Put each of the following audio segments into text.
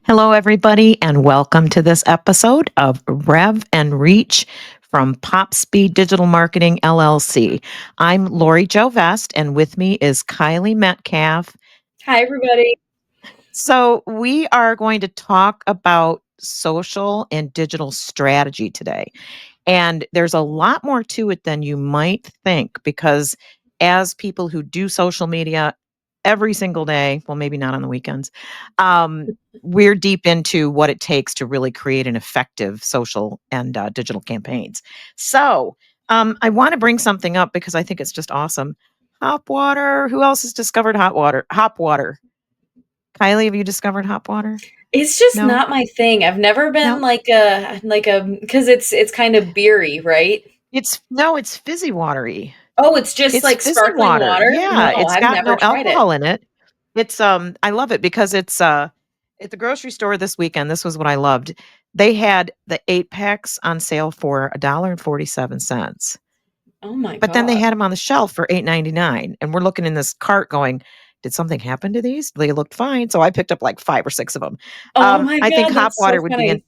Hello, everybody, and welcome to this episode of Rev and Reach from Pop Speed Digital Marketing LLC. I'm Lori Jo Vest, and with me is Kylie Metcalf. Hi, everybody. So, we are going to talk about social and digital strategy today. And there's a lot more to it than you might think because as people who do social media every single day, well, maybe not on the weekends, um, we're deep into what it takes to really create an effective social and digital campaigns. So I want to bring something up because I think it's just awesome. Hop water. Who else has discovered hot water? Hop water. Kylie, have you discovered hop water? It's just No, not my thing. I've never been no. like a because it's kind of beery, right? It's fizzy watery. Oh, it's just It's like fizzy sparkling water. water? Yeah, No, it's I've got never no tried it. alcohol in it. It's, I love it because it's, at the grocery store this weekend, this was what I loved. They had the 8 packs on sale for $1.47, Oh my but then they god. had them on the shelf for $8.99, and we're looking in this cart going, "Did something happen to these? They looked fine." So I picked up like 5 or 6 of them. Oh my I think god, hop that's so water would be an funny.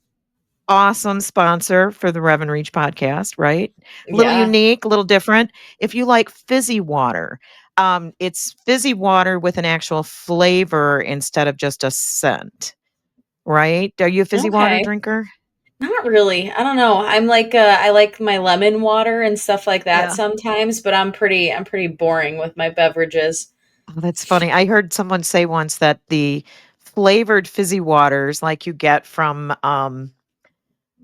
awesome sponsor for the Rev Reach podcast, right? A little Yeah. unique, a little different. If you like fizzy water, it's fizzy water with an actual flavor instead of just a scent, right? Are you a fizzy water Okay. drinker? Not really. I don't know. I like my lemon water and stuff like that Yeah. sometimes, but I'm pretty boring with my beverages. Oh, that's funny. I heard someone say once that the flavored fizzy waters like you get from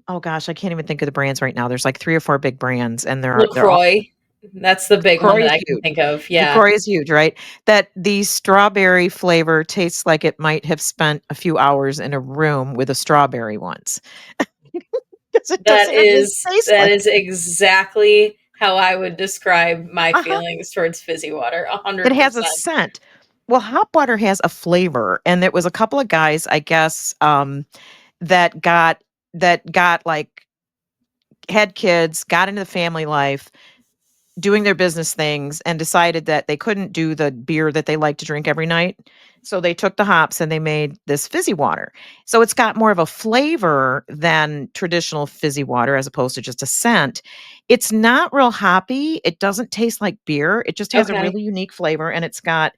oh gosh, I can't even think of the brands right now. There's like 3 or 4 big brands and they're all LaCroix. That's the big one LaCroix that is I can huge. think of. Yeah. LaCroix is huge, right? That the strawberry flavor tastes like it might have spent a few hours in a room with a strawberry once. 'Cause it That doesn't really is taste that like is exactly how I would describe my uh-huh. feelings towards fizzy water, It has a 100%. scent. Well, hot water has a flavor, and there was a couple of guys, I guess, that got, like had kids, got into the family life, doing their business things and decided that they couldn't do the beer that they like to drink every night. So they took the hops and they made this fizzy water. So it's got more of a flavor than traditional fizzy water as opposed to just a scent. It's not real hoppy. It doesn't taste like beer. It just has a Okay. really unique flavor and it's got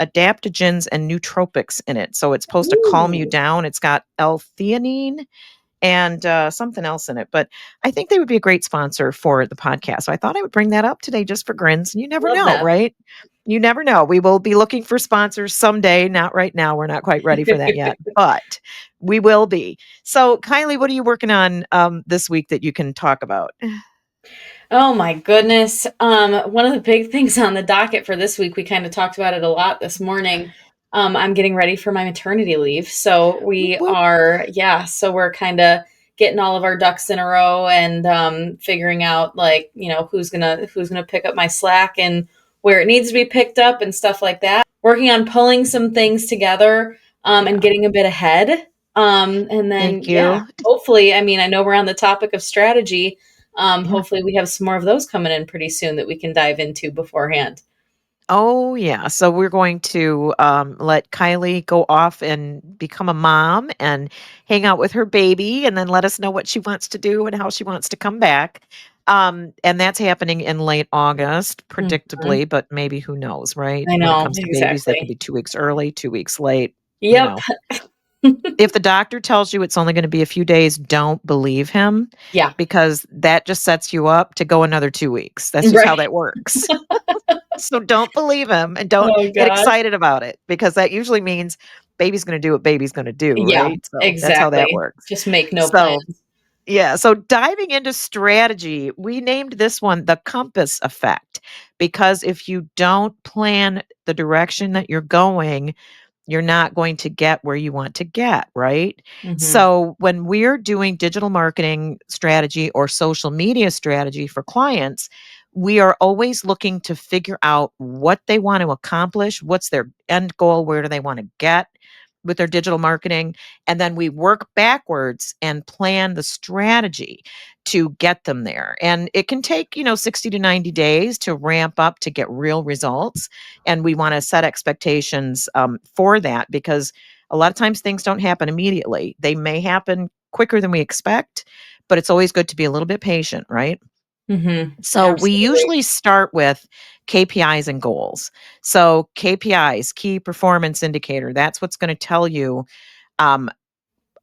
adaptogens and nootropics in it. So it's supposed to calm you Ooh, down. It's got L-theanine and something else in it. But I think they would be a great sponsor for the podcast. So I thought I would bring that up today just for grins. You never love know, that. right? You never know. We will be looking for sponsors someday. Not right now. We're not quite ready for that yet, but we will be. So, Kylie, what are you working on this week that you can talk about? Oh my goodness. One of the big things on the docket for this week, we kind of talked about it a lot this morning. I'm getting ready for my maternity leave. So Whoop, we whoop. are, yeah, so we're kind of getting all of our ducks in a row and figuring out like, who's gonna pick up my slack and where it needs to be picked up and stuff like that. Working on pulling some things together and Yeah. getting a bit ahead. And then, Thank yeah, you. hopefully, I mean, I know we're on the topic of strategy. Yeah. Hopefully, we have some more of those coming in pretty soon that we can dive into beforehand. Oh, yeah. So we're going to let Kylie go off and become a mom and hang out with her baby and then let us know what she wants to do and how she wants to come back. And that's happening in late August, Mhm. predictably, but maybe who knows, right? I When it know, comes to babies, they can exactly. be 2 weeks early, 2 weeks late, you Yep. know. If the doctor tells you it's only going to be a few days, don't believe him Yeah. because that just sets you up to go another 2 weeks. That's just how Right. that works. So don't believe him and don't Oh get gosh. excited about it because that usually means baby's gonna do what baby's gonna do, Yeah, right? So that's how that exactly. works. Just make no So, plans. yeah, so diving into strategy, we named this one the compass effect because if you don't plan the direction that you're going, you're not going to get where you want to get, right? Mhm. So, when we're doing digital marketing strategy or social media strategy for clients, we are always looking to figure out what they want to accomplish, what's their end goal, where do they want to get with their digital marketing, and then we work backwards and plan the strategy to get them there. And it can take, 60 to 90 days to ramp up to get real results and we want to set expectations for that because A lot of times things don't happen immediately. They may happen quicker than we expect, but it's always good to be a little bit patient, right? Mm-hmm. So we Absolutely. usually start with KPIs and goals. So KPIs, key performance indicator, that's what's going to tell you um,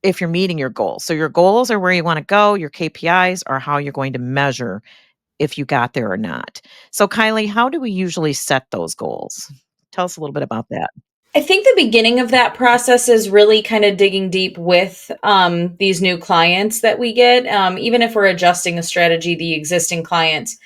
if you're meeting your goals. So your goals are where you want to go. Your KPIs are how you're going to measure if you got there or not. So Kylie, how do we usually set those goals? Tell us a little bit about that. I think the beginning of that process is really kind of digging deep with these new clients that we get, even if we're adjusting a strategy, the existing clients,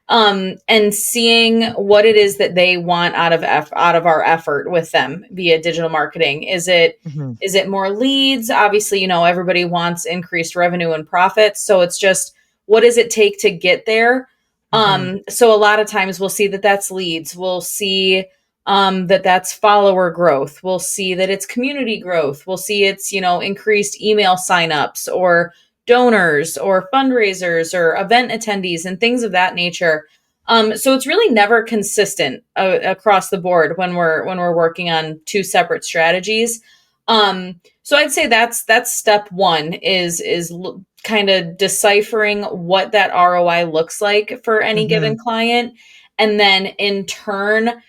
and seeing what it is that they want out of our effort with them via digital marketing. Mhm, Is it more leads? Obviously, everybody wants increased revenue and profits, so it's just what does it take to get there? mhm, So a lot of times we'll see that that's leads. We'll see that that's follower growth. We'll see that it's community growth. We'll see it's, increased email signups or donors or fundraisers or event attendees and things of that nature. So it's really never consistent across the board when we're working on two separate strategies. So I'd say that's step one is kind of deciphering what that ROI looks like for any mhm, given client, and then in turn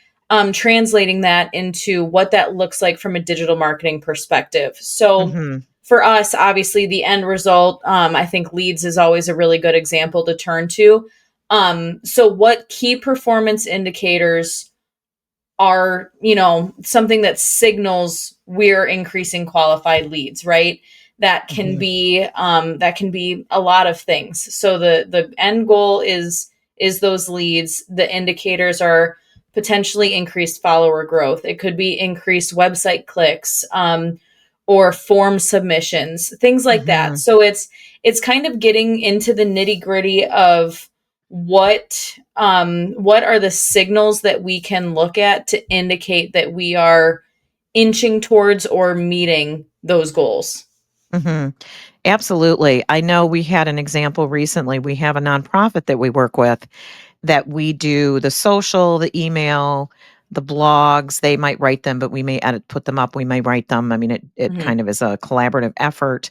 translating that into what that looks like from a digital marketing perspective. So mhm, for us, obviously, the end result, I think leads is always a really good example to turn to. So what key performance indicators are, something that signals we're increasing qualified leads, right? mhm, That can be a lot of things. So the end goal is those leads. The indicators are potentially increased follower growth. It could be increased website clicks, or form submissions, things like that. mhm, So it's kind of getting into the nitty gritty of what are the signals that we can look at to indicate that we are inching towards or meeting those goals. mhm. Absolutely. I know we had an example recently. We have a nonprofit that we work with that we do the social, the email, the blogs. They might write them, but we may edit, put them up. We may write them. I mean, it Hmm. kind of is a collaborative effort.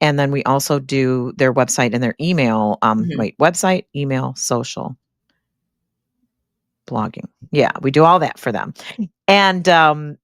And then we also do their website and their email. Hmm. Website, email, social, blogging. Yeah, we do all that for them. And, their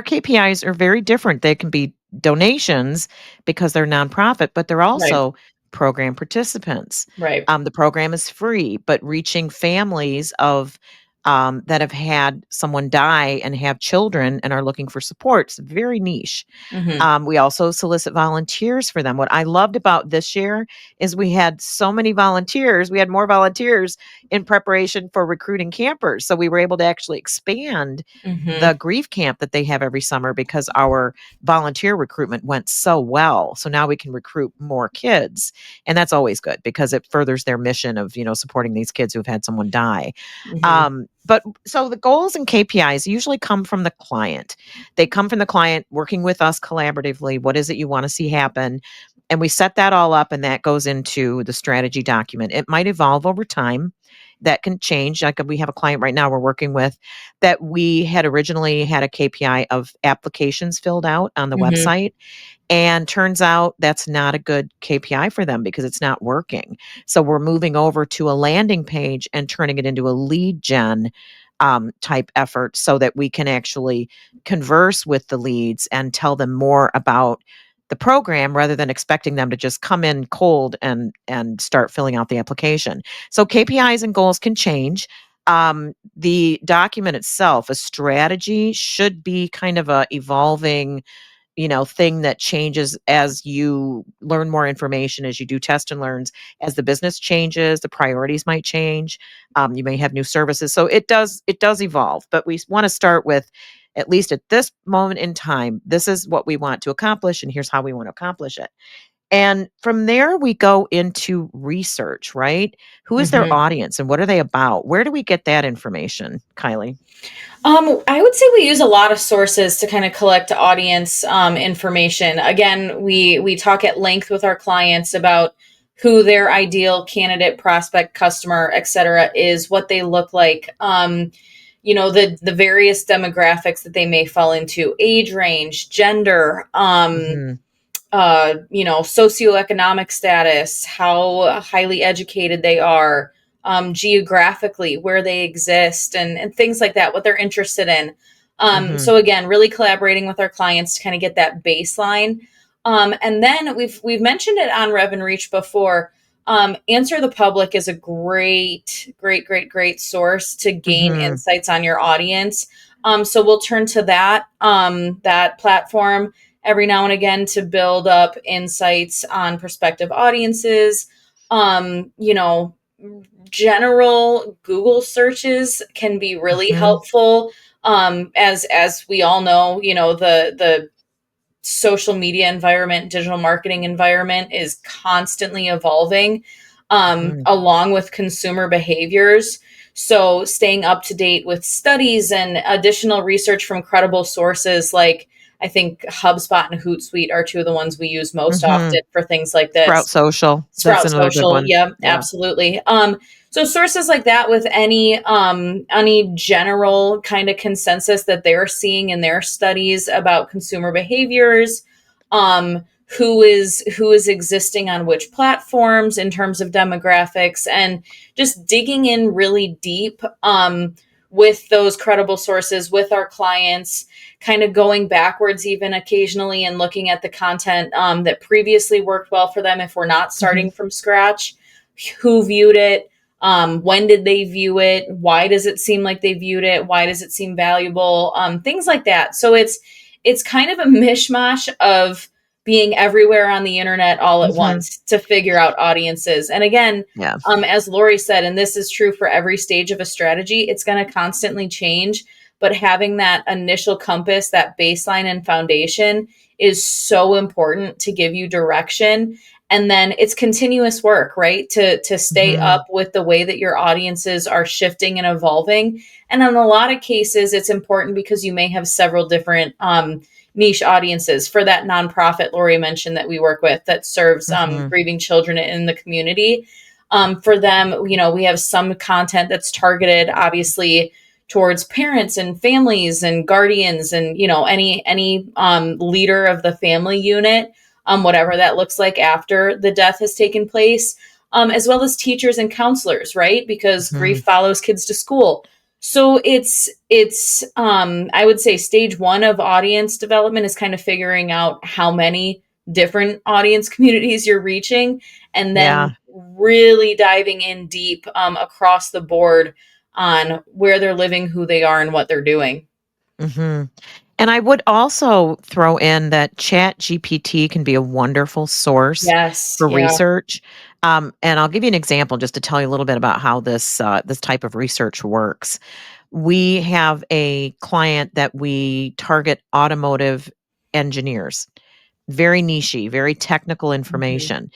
KPIs are very different. They can be donations because they're nonprofit, but they're Right. also program participants. Right. The program is free, but reaching families of, that have had someone die and have children and are looking for support, it's very niche. Hmm. We also solicit volunteers for them. What I loved about this year is we had so many volunteers. We had more volunteers in preparation for recruiting campers. So we were able to actually expand the Hmm. grief camp that they have every summer because our volunteer recruitment went so well. So now we can recruit more kids. And that's always good because it furthers their mission of, supporting these kids who've had someone die. Hmm. But so the goals and KPIs usually come from the client. They come from the client working with us collaboratively. What is it you want to see happen? And we set that all up, and that goes into the strategy document. It might evolve over time. That can change. Like we have a client right now we're working with that we had originally had a KPI of applications filled out on the Hmm. website. And turns out that's not a good KPI for them because it's not working. So we're moving over to a landing page and turning it into a lead gen type effort so that we can actually converse with the leads and tell them more about the program rather than expecting them to just come in cold and start filling out the application. So KPIs and goals can change. The document itself, a strategy should be kind of a evolving thing that changes as you learn more information, as you do test and learns, as the business changes, the priorities might change. You may have new services. So it does evolve, but we want to start with at least at this moment in time, this is what we want to accomplish, and here's how we want to accomplish it. And from there, we go into research, right? Who is their Hmm. audience and what are they about? Where do we get that information, Kylie? I would say we use a lot of sources to kind of collect audience information. Again, we talk at length with our clients about who their ideal candidate, prospect, customer, et cetera, is, what they look like. the various demographics that they may fall into, age range, gender, Mhm. socioeconomic status, how highly educated they are, geographically, where they exist, and things like that, what they're interested in. Mhm. So again, really collaborating with our clients to kind of get that baseline. And then we've mentioned it on Rev and Reach before. Answer the Public is a great source to gain Mhm. insights on your audience. So we'll turn to that platform every now and again to build up insights on prospective audiences. Um, you know, General Google searches can be really Mhm. helpful. As we all know, the social media environment, digital marketing environment is constantly evolving, Mhm. along with consumer behaviors. So, staying up to date with studies and additional research from credible sources like I think HubSpot and Hootsuite are two of the ones we use most often Mhm. for things like Sprout this. Social. That's Sprout another good Social, one. yeah, Yeah. absolutely. So sources like that with any general kind of consensus that they're seeing in their studies about consumer behaviors, who is existing on which platforms in terms of demographics, and just digging in really deep with those credible sources with our clients, kind of going backwards even occasionally and looking at the content that previously worked well for them if we're not starting Mhm. from scratch. Who viewed it? When did they view it? Why does it seem like they viewed it? Why does it seem valuable? Things like that. So it's kind of a mishmash of being everywhere on the internet all at Mhm. once to figure out audiences. And again, Yeah. as Lori said, and this is true for every stage of a strategy, it's going to constantly change. But having that initial compass, that baseline and foundation is so important to give you direction. And then it's continuous work, right? To stay Mhm. up with the way that your audiences are shifting and evolving. And in a lot of cases, it's important because you may have several different niche audiences. For that nonprofit Lori mentioned that we work with that serves Mhm. grieving children in the community. For them, we have some content that's targeted, obviously, towards parents and families and guardians, and any leader of the family unit, whatever that looks like after the death has taken place, as well as teachers and counselors, right? Because grief Mhm. follows kids to school. So it's I would say stage one of audience development is kind of figuring out how many different audience communities you're reaching, and Yeah. then really diving in deep across the board on where they're living, who they are, and what they're doing. Mhm. And I would also throw in that Chat GPT can be a wonderful source Yes, for yeah. research. And I'll give you an example just to tell you a little bit about how this type of research works. We have a client that we target automotive engineers, very nichey, very technical Mhm. information.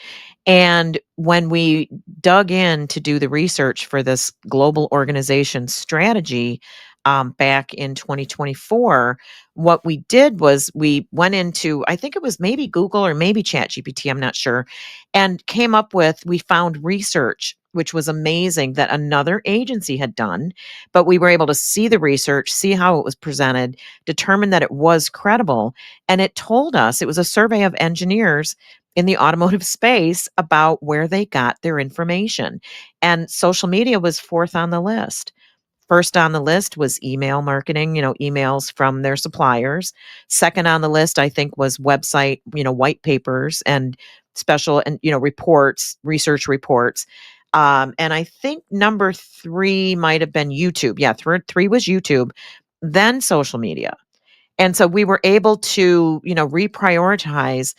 And when we dug in to do the research for this global organization strategy back in 2024, what we did was we went into, I think it was maybe Google or maybe ChatGPT, I'm not sure, and came up with, we found research, which was amazing that another agency had done. But we were able to see the research, see how it was presented, determine that it was credible. And it told us, it was a survey of engineers in the automotive space about where they got their information. And social media was fourth on the list. First on the list was email marketing, emails from their suppliers. Second on the list, I think, was website, white papers and special and, reports, research reports. And I think number three might have been YouTube. Yeah, three was YouTube, then social media. And so we were able to, reprioritize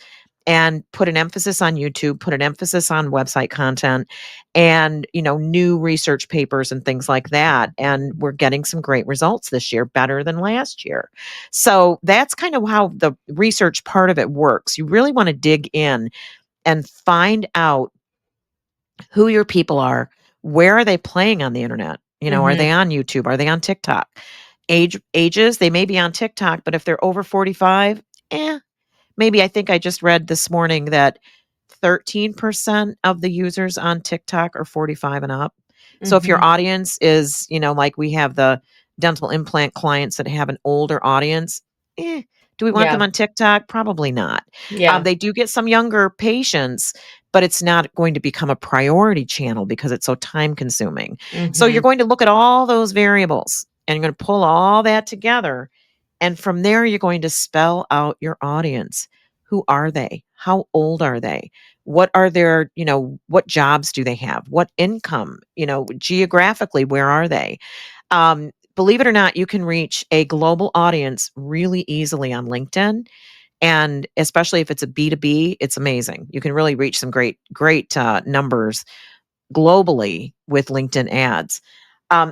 and put an emphasis on YouTube, put an emphasis on website content and, new research papers and things like that. And we're getting some great results this year, better than last year. So that's kind of how the research part of it works. You really want to dig in and find out who your people are. Where are they playing on the internet? Are Mhm. they on YouTube? Are they on TikTok? Ages, they may be on TikTok, but if they're over 45, maybe. I think I just read this morning that 13% of the users on TikTok are 45 and up. So if your Mhm. audience is, like we have the dental implant clients that have an older audience. Do we want them Yeah. on TikTok? Probably not. Yeah. They do get some younger patients, but it's not going to become a priority channel because it's so time consuming. So you're Mhm. going to look at all those variables and you're going to pull all that together. And from there, you're going to spell out your audience. Who are they? How old are they? What are their, what jobs do they have? What income, geographically, where are they? Believe it or not, you can reach a global audience really easily on LinkedIn. And especially if it's a B2B, it's amazing. You can really reach some great numbers globally with LinkedIn ads.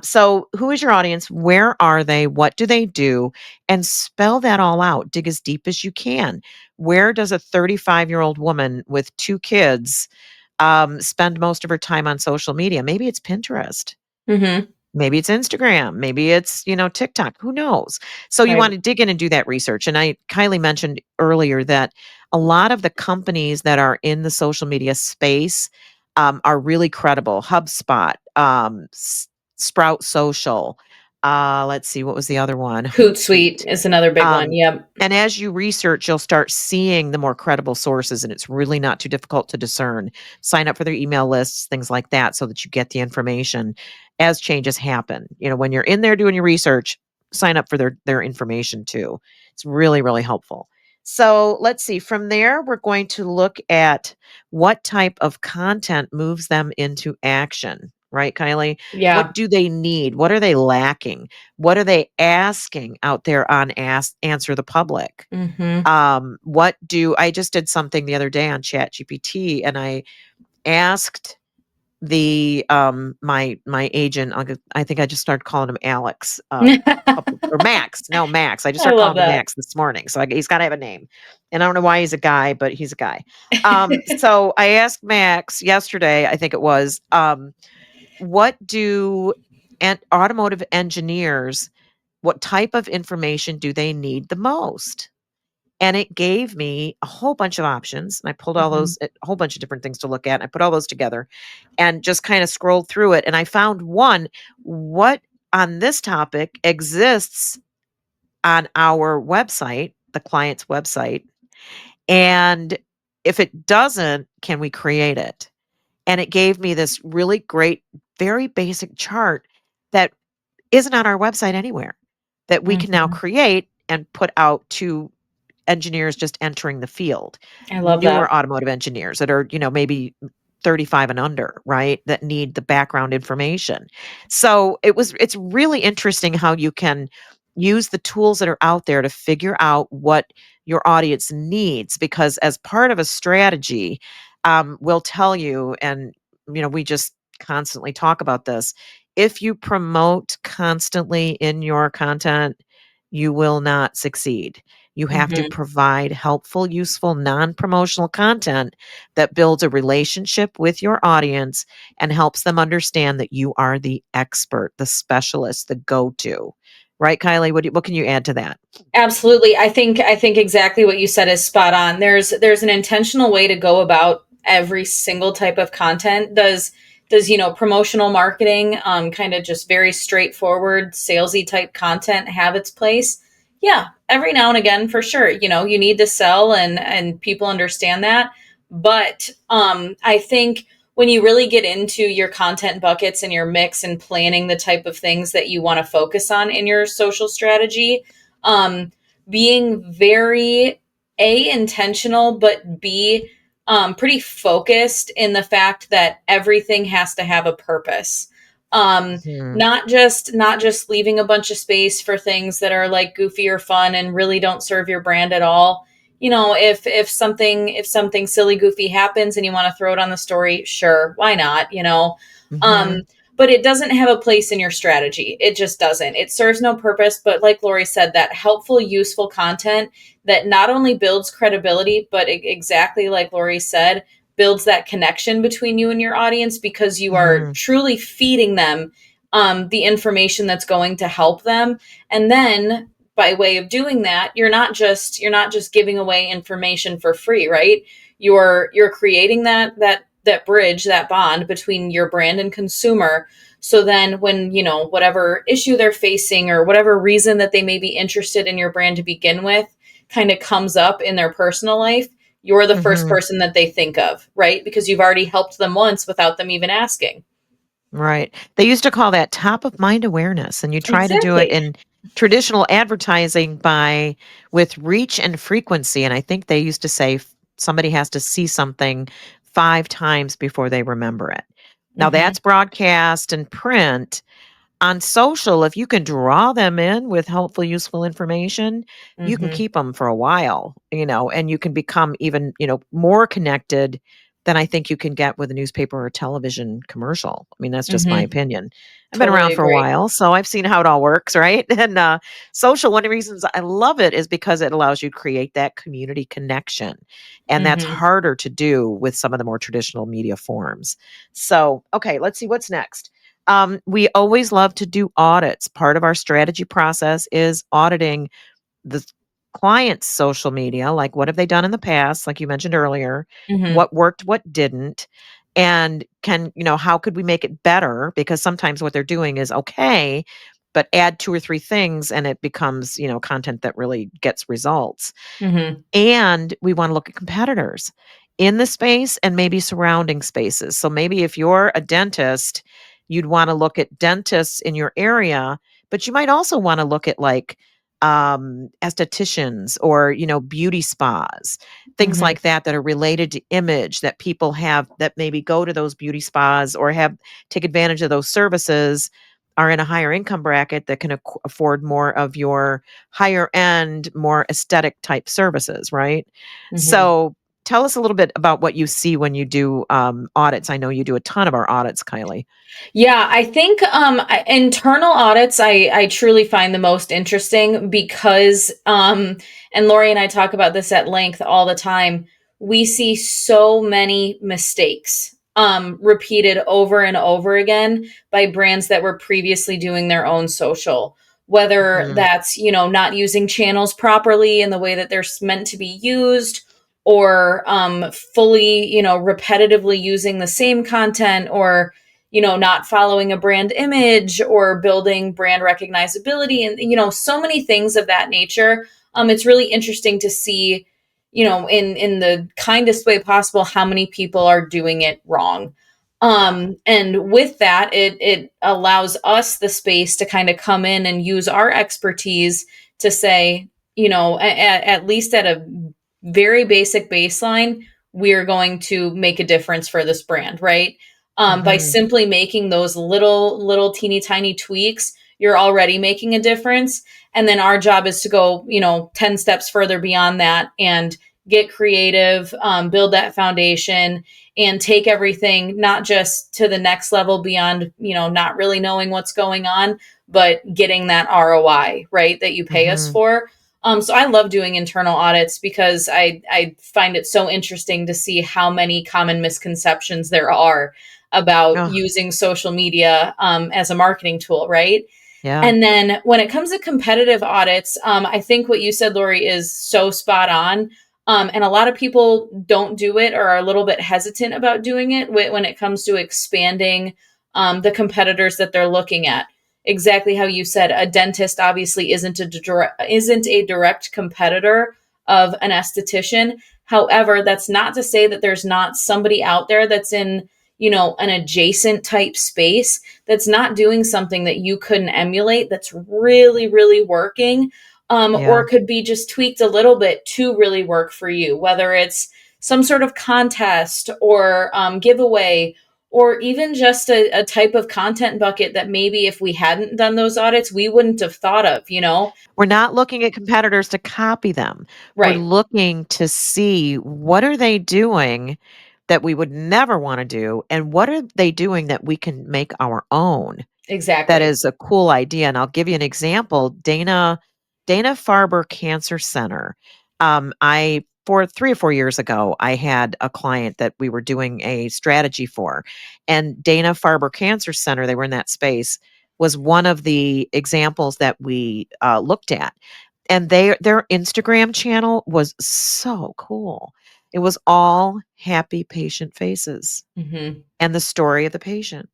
So, who is your audience? Where are they? What do they do? And spell that all out. Dig as deep as you can. Where does a 35-year-old woman with 2 kids spend most of her time on social media? Maybe it's Pinterest. Mhm. Maybe it's Instagram, maybe it's, TikTok, who knows? So you Right. want to dig in and do that research. And Kylie mentioned earlier that a lot of the companies that are in the social media space are really credible. HubSpot, Sprout Social. Let's see, what was the other one? Hootsuite Hootsuite. is another big one. Um, Yep. and as you research, you'll start seeing the more credible sources, and it's really not too difficult to discern. Sign up for their email lists, things like that, so that you get the information as changes happen. When you're in there doing your research, sign up for their information too. It's really, really helpful. So let's see. From there, we're going to look at what type of content moves them into action, right, Kylie? What Yeah. do they need? What are they lacking? What are they asking out there on Answer the Public? Mhm. What do I just did something the other day on Chat GPT, and I asked the my agent, I think I just started calling him Alex, or Max. No, Max. I just I started love calling him that. Max this morning. So he's got to have a name. And I don't know why he's a guy, but he's a guy. So I asked Max yesterday, I think it was, what do automotive engineers, what type of information do they need the most? And it gave me a whole bunch of options. And I pulled all Mhm. those, a whole bunch of different things to look at. And I put all those together and just kind of scrolled through it. And I found one, what on this topic exists on our website, the client's website. And if it doesn't, can we create it? And it gave me this really great, very basic chart that isn't on our website anywhere, that we can now Mhm. create and put out to engineers just entering the field, I love that. newer automotive engineers that are, maybe 35 and under, right? That need the background information. So it's really interesting how you can use the tools that are out there to figure out what your audience needs, because as part of a strategy, we'll tell you, and we just constantly talk about this. If you promote constantly in your content, you will not succeed. You have to Mhm. provide helpful, useful, non promotional content that builds a relationship with your audience and helps them understand that you are the expert, the specialist, the go to. Right, Kylie? What can you add to that? Absolutely. I think exactly what you said is spot on. There's an intentional way to go about every single type of content. Does promotional marketing, kind of just very straightforward salesy type content have its place? Yeah, every now and again for sure. You need to sell, and people understand that. But I think when you really get into your content buckets and your mix and planning the type of things that you want to focus on in your social strategy, um, being very intentional, but pretty focused in the fact that everything has to have a purpose. Mhm. Not just leaving a bunch of space for things that are like goofy or fun and really don't serve your brand at all. If something silly goofy happens and you want to throw it on the story, sure, why not? Um, Mhm. but it doesn't have a place in your strategy. It just doesn't. It serves no purpose. But like Lori said, that helpful, useful content that not only builds credibility, but exactly like Lori said, builds that connection between you and your audience because you are Mhm. truly feeding them the information that's going to help them. And then by way of doing that, you're not just giving away information for free, right? You're creating that bridge, that bond between your brand and consumer, So then when, whatever issue they're facing or whatever reason that they may be interested in your brand to begin with kind of comes up in their personal life, you're the first Mhm. person that they think of, right? Because you've already helped them once without them even asking. Right. They used to call that top of mind awareness, and you try to do it Exactly. in traditional advertising by with reach and frequency. And I think they used to say somebody has to see something 5 times before they remember it. Now Mhm. that's broadcast and print. On social, if you can draw them in with helpful, useful information, you can Mhm. keep them for a while, and you can become even, more connected than I think you can get with a newspaper or television commercial. I mean, that's just my Mhm. opinion. I've been Totally around for a agree. while, so I've seen how it all works, right? And social, one of the reasons I love it is because it allows you to create that community connection. And that's Mhm. harder to do with some of the more traditional media forms. So, okay, let's see what's next. We always love to do audits. Part of our strategy process is auditing the client's social media, like what have they done in the past, like you mentioned earlier, Mhm. what worked, what didn't, and how could we make it better? Because sometimes what they're doing is okay, but add 2 or 3 things and it becomes, content that really gets results. Mhm. And we wanna look at competitors in the space and maybe surrounding spaces. So maybe if you're a dentist, you'd wanna look at dentists in your area, but you might also wanna look at, like, estheticians or, beauty spas, things Mhm. like that that are related to image that people have that maybe go to those beauty spas or have take advantage of those services, are in a higher income bracket that can afford more of your higher end, more aesthetic type services, right? Mhm. So tell us a little bit about what you see when you do audits. I know you do a ton of our audits, Kylie. Yeah, I think internal audits I truly find the most interesting because and Lori and I talk about this at length all the time. We see so many mistakes repeated over and over again by brands that were previously doing their own social. Whether Mhm, that's, not using channels properly in the way that they're meant to be used, or fully, repetitively using the same content, or not following a brand image or building brand recognizability, and so many things of that nature. It's really interesting to see, in the kindest way possible, how many people are doing it wrong. yeah. And with that, it allows us the space to kind of come in and use our expertise to say, at least at a very basic baseline, we're going to make a difference for this brand, right? By Mhm, simply making those little teeny tiny tweaks, you're already making a difference. And then our job is to go, 10 steps further beyond that and get creative, build that foundation, and take everything not just to the next level beyond, not really knowing what's going on, but getting that ROI, right, that you pay us mhm. for. So I love doing internal audits because I find it so interesting to see how many common misconceptions there are about Oh, using social media as a marketing tool, right? yeah. And then when it comes to competitive audits, I think what you said, Lori, is so spot on. And a lot of people don't do it or are a little bit hesitant about doing it when it comes to expanding the competitors that they're looking at. Exactly how you said, a dentist obviously isn't a direct competitor of an esthetician. However, that's not to say that there's not somebody out there that's in, an adjacent type space that's not doing something that you couldn't emulate that's really, really working, Yeah. or could be just tweaked a little bit to really work for you, whether it's some sort of contest or giveaway, or even just a type of content bucket that maybe if we hadn't done those audits, we wouldn't have thought of. We're not looking at competitors to copy them. We're Right. looking to see what are they doing that we would never wanna do, and what are they doing that we can make our own. That Exactly. is a cool idea, and I'll give you an example. Dana-Farber Cancer Center. I for 3 or 4 years ago, I had a client that we were doing a strategy for, and Dana-Farber Cancer Center, they were in that space, was one of the examples that we, looked at, and their Instagram channel was so cool. It was all happy patient faces Hmm. and the story of the patient.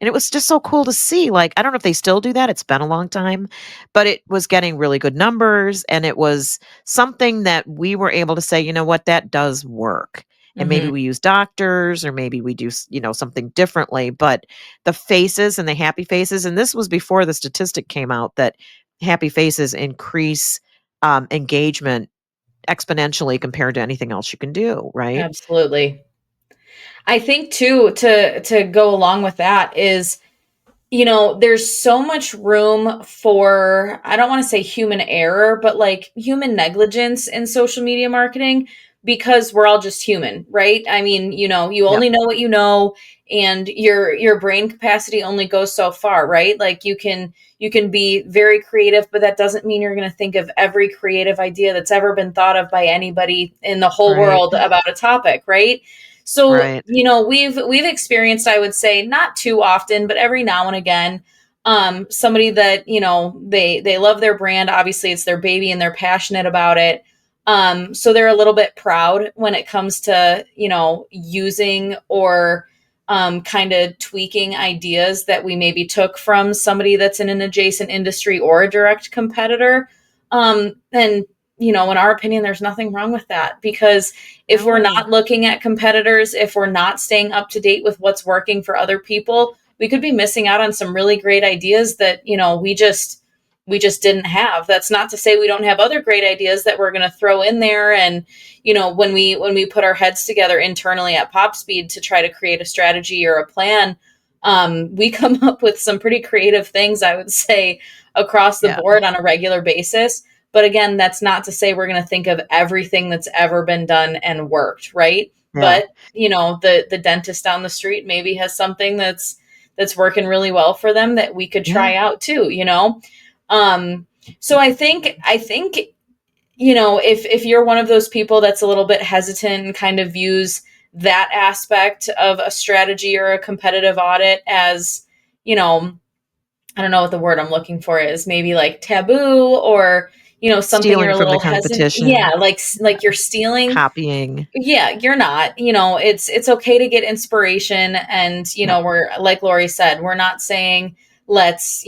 And it was just so cool to see, like, I don't know if they still do that, it's been a long time, but it was getting really good numbers, and it was something that we were able to say, "You know what, that does work." And maybe Mhm. we use doctors or maybe we do, something differently, but the faces and the happy faces, and this was before the statistic came out that happy faces increase, engagement exponentially compared to anything else you can do, right? Absolutely. I think too, to go along with that is, there's so much room for, I don't want to say human error, but like human negligence in social media marketing because we're all just human, right? I mean, you Yep, only know what you know, and your brain capacity only goes so far, right? Like you can be very creative, but that doesn't mean you're going to think of every creative idea that's ever been thought of by anybody in the whole right, world about a topic, right? So, right. we've experienced, I would say, not too often, but every now and again, somebody that, they love their brand. Obviously, it's their baby and they're passionate about it. So they're a little bit proud when it comes to, using or kind of tweaking ideas that we maybe took from somebody that's in an adjacent industry or a direct competitor. And in our opinion, there's nothing wrong with that, because if we're No. not looking at competitors, if we're not staying up to date with what's working for other people, we could be missing out on some really great ideas that, we just didn't have. That's not to say we don't have other great ideas that we're going to throw in there. And, when we put our heads together internally at Pop Speed to try to create a strategy or a plan, we come up with some pretty creative things, I would say, across the Yeah, board on a regular basis. But again, that's not to say we're going to think of everything that's ever been done and worked, right? yeah, But the dentist down the street maybe has something that's working really well for them that we could yeah. try out too. Um, so I think if you're one of those people that's a little bit hesitant and kind of views that aspect of a strategy or a competitive audit as, you know, I don't know what the word I'm looking for is, maybe like taboo, or something you're Stealing a from the little hesitant. Yeah, competition, like you're stealing. copying. Yeah, you're not. It's okay to get inspiration, and Yep, we're, like Lori said, we're not saying let's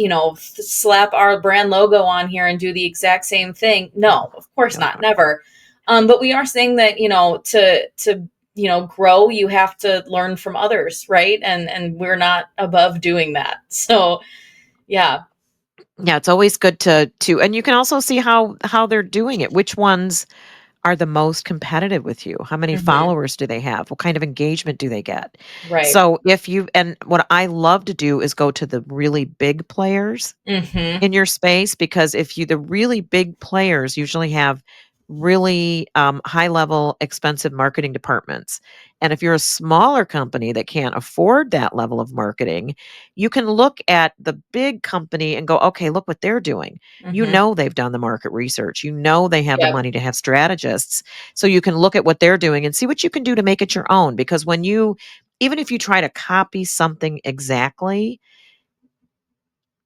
slap our brand logo on here and do the exact same thing. No, of course no, not, never. But we are saying that to grow, you have to learn from others, right? And we're not above doing that. So yeah. yeah, it's always good to and you can also see how they're doing it. Which ones are the most competitive with you? How many Hmm. followers do they have? What kind of engagement do they get? Right. So, if you and what I love to do is go to the really big players Hmm. in your space, because if you the really big players usually have really high level expensive marketing departments, and if you're a smaller company that can't afford that level of marketing, you can look at the big company and go, okay, look what they're doing. Hmm. They've done the market research, they have the Yep. money to have strategists, so you can look at what they're doing and see what you can do to make it your own. Because when you even if you try to copy something exactly,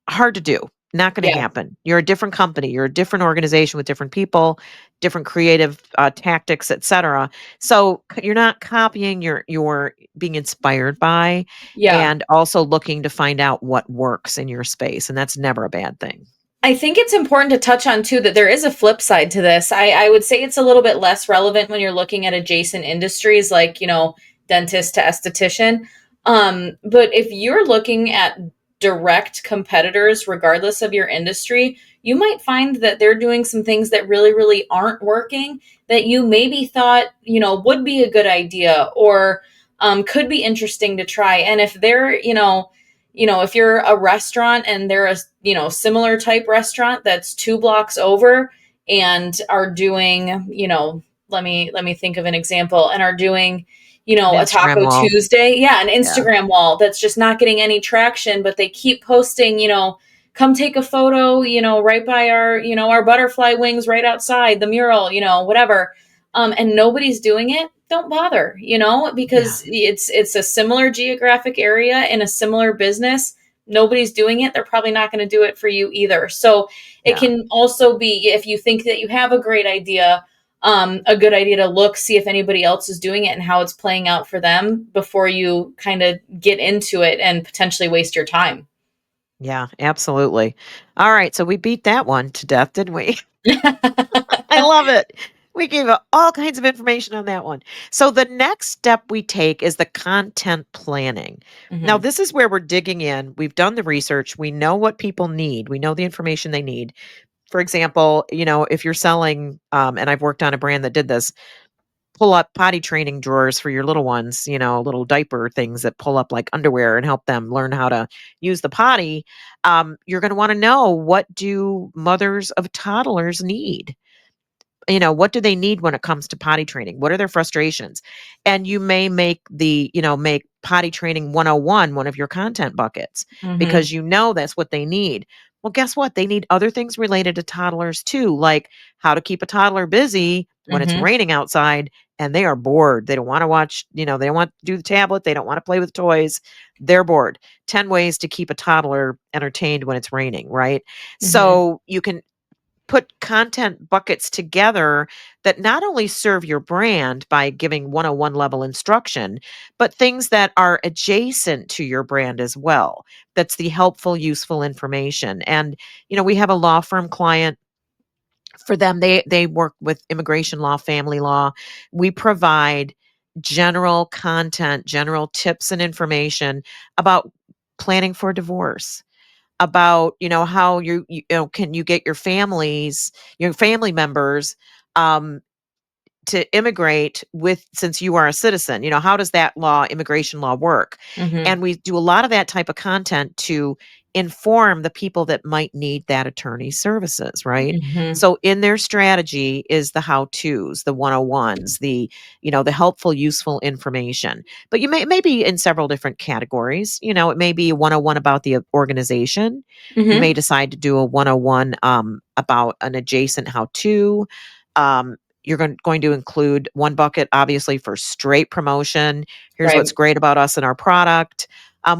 hard to do. Not gonna Yeah. happen. You're a different company, you're a different organization with different people, different creative, tactics, etcetera. So, you're not copying, you're being inspired by, Yeah. and also looking to find out what works in your space, and that's never a bad thing. I think it's important to touch on too that there is a flip side to this. I would say it's a little bit less relevant when you're looking at adjacent industries like, dentist to esthetician. But if you're looking at direct competitors, regardless of your industry, you might find that they're doing some things that really, really aren't working, that you maybe thought, would be a good idea, or could be interesting to try. And if they're, if you're a restaurant and they're a similar type restaurant that's 2 blocks over and are doing, let me think of an example, and are doing An a Instagram Taco wall. Tuesday, yeah, an Yeah. Instagram wall that's just not getting any traction, but they keep posting, come take a photo, right by our butterfly wings right outside the mural, whatever. And nobody's doing it, don't bother, Yeah. because it's a similar geographic area in a similar business. Nobody's doing it, they're probably not going to do it for you either. So it Yeah. can also be, if you think that you have a great idea, a good idea to look, see if anybody else is doing it and how it's playing out for them before you kind of get into it and potentially waste your time. Yeah, absolutely. All right, so we beat that one to death, didn't we? I love it. We gave all kinds of information on that one. So the next step we take is the content planning. Now, Hmm. this is where we're digging in. We've done the research. We know what people need. We know the information they need. For example, if you're selling, and I've worked on a brand that did this, pull up potty training drawers for your little ones, little diaper things that pull up like underwear and help them learn how to use the potty. You're going to want to know, what do mothers of toddlers need? What do they need when it comes to potty training? What are their frustrations? And you may make potty training 101 one of your content buckets, Hmm. because that's what they need. Well, guess what? They need other things related to toddlers too, like how to keep a toddler busy when it's Hmm. raining outside and they are bored. They don't want to watch, they don't want to do the tablet. They don't want to play with toys. They're bored. 10 ways to keep a toddler entertained when it's raining, right? Hmm. So you can put content buckets together that not only serve your brand by giving 101 level instruction, but things that are adjacent to your brand as well. That's the helpful, useful information. And, we have a law firm client. For them, they work with immigration law, family law. We provide general content, general tips and information about planning for divorce, about how can you get your family members um to immigrate with, since you are a citizen, how does that immigration law work? Hmm. And we do a lot of that type of content to inform the people that might need that attorney services, right? Hmm. So in their strategy is the how to's, the 101s, the helpful, useful information. But you may be in several different categories. It may be a 101 about the organization. You Hmm. may decide to do a 101 about an adjacent how to. You're going to include one bucket, obviously, for straight promotion. Here's what's Right. great about us and our product.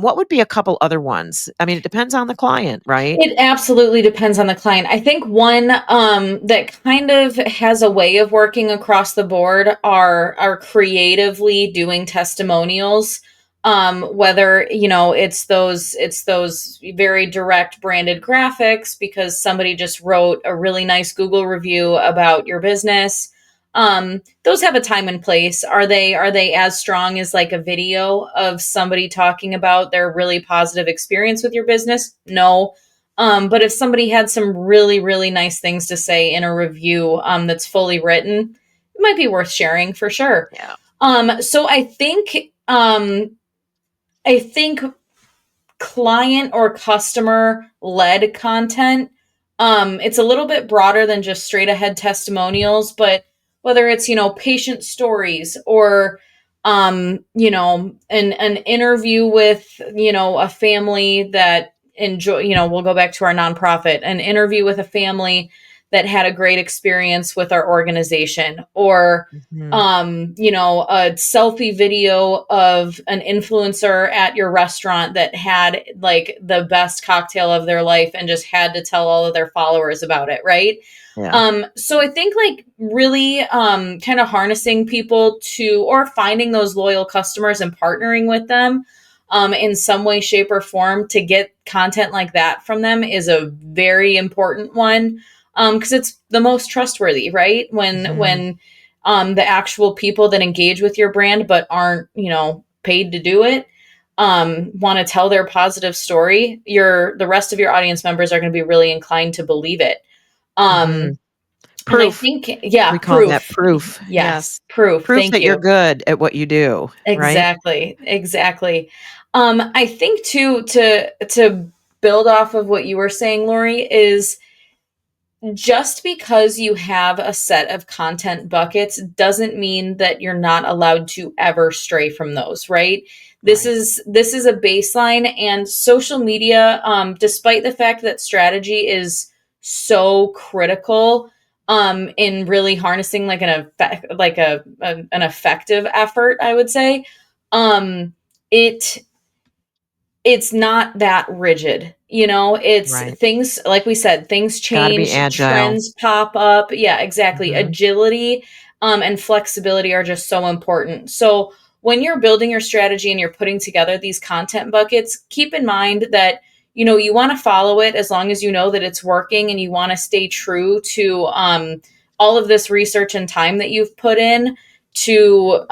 What would be a couple other ones? I mean, it depends on the client, right? It absolutely depends on the client. I think one that kind of has a way of working across the board are creatively doing testimonials. Whether it's those very direct branded graphics because somebody just wrote a really nice Google review about your business. Those have a time and place. Are they as strong as like a video of somebody talking about their really positive experience with your business? No. But if somebody had some really, really nice things to say in a review that's fully written, it might be worth sharing for sure. Yeah. So I think client or customer led content. It's a little bit broader than just straight ahead testimonials, but whether it's patient stories or an interview with a family that enjoy we'll go back to our nonprofit, an interview with a family that had a great experience with our organization, or Mhm. a selfie video of an influencer at your restaurant that had like the best cocktail of their life and just had to tell all of their followers about it, right? Yeah. So I think like really kind of harnessing people to, or finding those loyal customers and partnering with them in some way, shape, or form to get content like that from them is a very important one, because it's the most trustworthy, right? Mhm. When the actual people that engage with your brand but aren't paid to do it want to tell their positive story, the rest of your audience members are going to be really inclined to believe it. um Mhm. and I Proof. think, yeah, We call that proof. proof. Yes, Yes. proof. Proof Thank that you're you. good at what you do, right? Exactly, exactly. I think too, to build off of what you were saying, Lori, is just because you have a set of content buckets doesn't mean that you're not allowed to ever stray from those, right? This Right. is this is a baseline, and social media, despite the fact that strategy is so critical in really harnessing like an effective effort, I would say, um, it it's not that rigid. It's Right. things, like we said, things Got to be change, agile. trends pop up. Yeah, exactly. Hmm. Agility, and flexibility are just so important. So when you're building your strategy and you're putting together these content buckets, keep in mind that, you want to follow it as long as you know that it's working, and you want to stay true to all of this research and time that you've put in to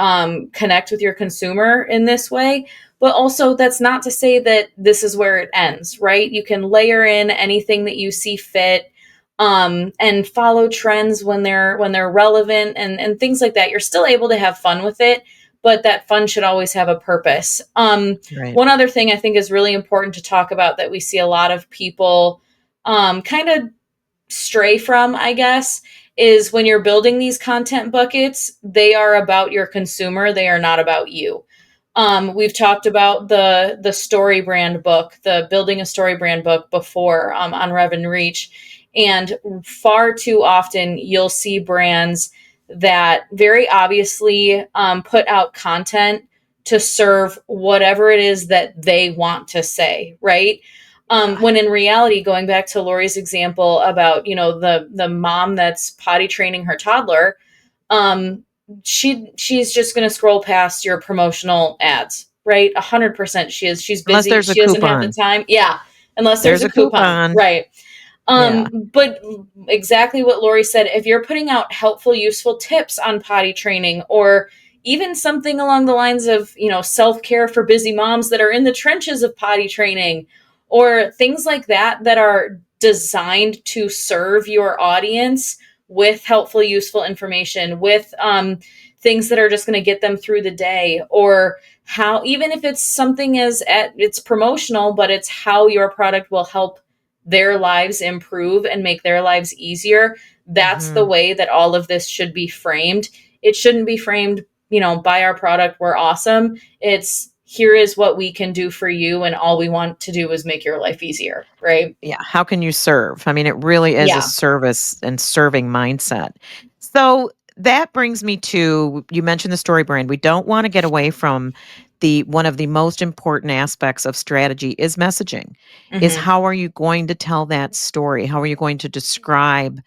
connect with your consumer in this way. But also, that's not to say that this is where it ends, right? You can layer in anything that you see fit, and follow trends when they're relevant, and things like that. You're still able to have fun with it, but that fun should always have a purpose. Right. One other thing I think is really important to talk about that we see a lot of people kind of stray from, I guess, is when you're building these content buckets, they are about your consumer. They are not about you. We've talked about the story brand book, the building a story brand book before, on Rev Reach, and far too often you'll see brands that very obviously put out content to serve whatever it is that they want to say, right? Yeah. When in reality, going back to Lori's example about, the mom that's potty training her toddler, um, she's just going to scroll past your promotional ads, right? 100% she is. She's Unless busy. there's a She doesn't have the coupon. time. Yeah, unless there's There's a a coupon, coupon. right? Yeah. But exactly what Lori said, if you're putting out helpful, useful tips on potty training, or even something along the lines of, self-care for busy moms that are in the trenches of potty training, or things like that that are designed to serve your audience with helpful, useful information, with things that are just going to get them through the day, or how, even if it's something it's promotional, but it's how your product will help their lives improve and make their lives easier. That's the Hmm. way that all of this should be framed. It shouldn't be framed, buy our product, we're awesome. It's, here is what we can do for you, and all we want to do is make your life easier, right? Yeah. How can you serve? I mean, it really is a Yeah. service and serving mindset. So that brings me to, you mentioned the story brand. We don't want to get away from the one of the most important aspects of strategy is messaging. Is Hmm. how are you going to tell that story? How are you going to describe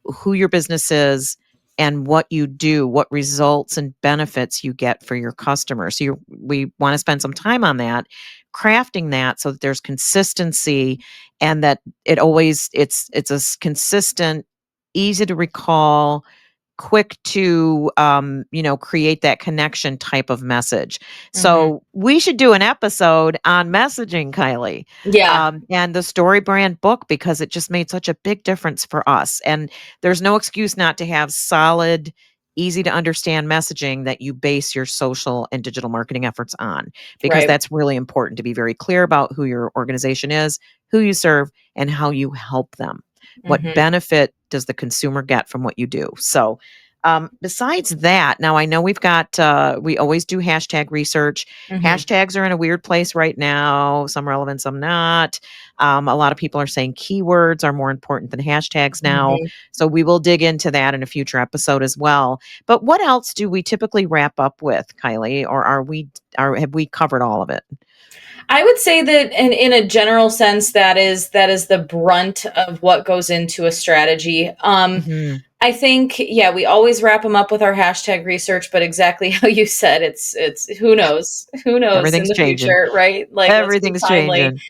who your business is and what you do, what results and benefits you get for your customers. So we want to spend some time on that, crafting that so that there's consistency and that it's consistent, easy to recall, quick to create that connection type of message. Hmm. So we should do an episode on messaging, Kylie, Yeah. and the story brand book, because it just made such a big difference for us. And there's no excuse not to have solid, easy to understand messaging that you base your social and digital marketing efforts on, because Right. that's really important to be very clear about who your organization is, who you serve, and how you help them. What Hmm. benefit does the consumer get from what you do? So, besides that, now I know we always do hashtag research. Hmm. Hashtags are in a weird place right now, some relevant, some not. A lot of people are saying keywords are more important than hashtags now. Hmm. So we will dig into that in a future episode as well. But what else do we typically wrap up with, Kylie? Or have we covered all of it? I would say that in a general sense, that is the brunt of what goes into a strategy. Hmm. I think, yeah, we always wrap them up with our hashtag research, but exactly how you said, it's Yeah, who knows in everything's the changing. future, right? Like, let's be Everything's timely. changing.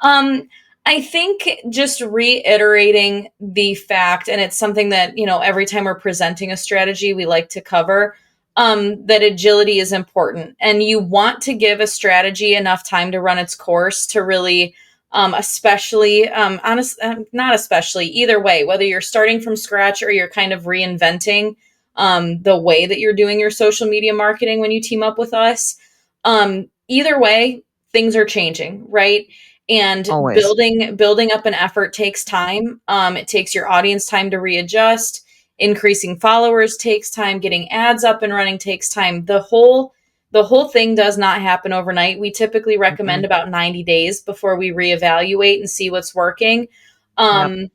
Um, I think just reiterating the fact, and it's something that, every time we're presenting a strategy, we like to cover, that agility is important. And you want to give a strategy enough time to run its course to really, especially, not especially, either way, whether you're starting from scratch or you're kind of reinventing the way that you're doing your social media marketing when you team up with us. Either way, things are changing, right? And Always. building up an effort takes time. It takes your audience time to readjust. Increasing followers takes time. Getting ads up and running takes time. The whole thing does not happen overnight. We typically recommend Mm-mm. about 90 days before we reevaluate and see what's working. Yep. Um,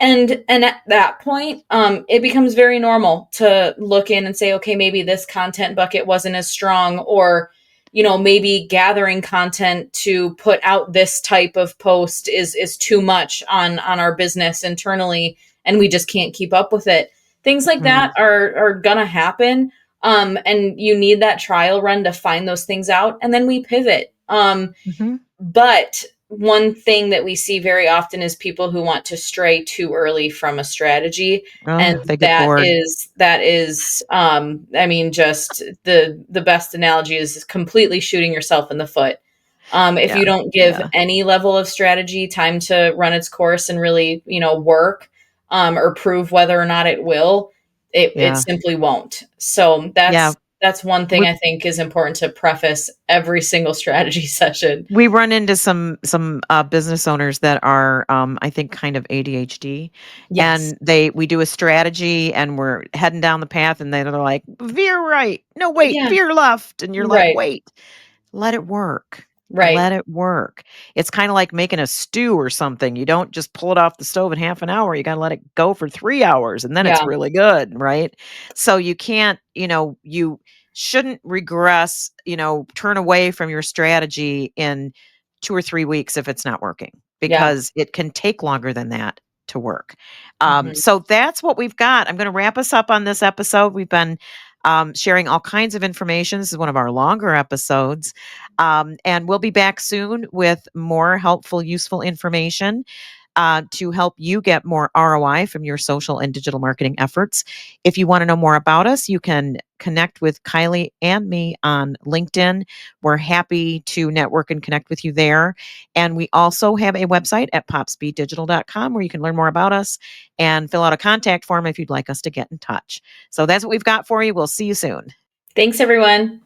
and at that point, it becomes very normal to look in and say, okay, maybe this content bucket wasn't as strong, or maybe gathering content to put out this type of post is too much on our business internally, and we just can't keep up with it. Things like Mm, that are gonna happen. And you need that trial run to find those things out, and then we pivot. mhm. But one thing that we see very often is people who want to stray too early from a strategy, and Oh, they get that bored. is I mean, just the best analogy is completely shooting yourself in the foot. If Yeah, you don't give yeah, any level of strategy time to run its course and really, work, or prove whether or not it will, it yeah, simply won't. So yeah. that's one thing We I think is important to preface every single strategy session. we run into some business owners that are, I think, kind of ADHD, Yes. and we do a strategy, and we're heading down the path, and they're like, "Veer right. No, wait, Yeah. veer left." And you're like, Right. "Wait, let it work. Right. Let it work." It's kinda like making a stew or something. You don't just pull it off the stove in half an hour, you gotta let it go for 3 hours, and then it's Yeah. really good, right? So you can't, you shouldn't regress, turn away from your strategy in 2 or 3 weeks if it's not working, Yeah. because it can take longer than that to work. Mhm. So that's what we've got. I'm gonna wrap us up on this episode. We've been, sharing all kinds of information. This is one of our longer episodes. And we'll be back soon with more helpful, useful information to help you get more ROI from your social and digital marketing efforts. If you want to know more about us, you can connect with Kylie and me on LinkedIn. We're happy to network and connect with you there. And we also have a website at popspeeddigital.com where you can learn more about us and fill out a contact form if you'd like us to get in touch. So that's what we've got for you. We'll see you soon. Thanks, everyone.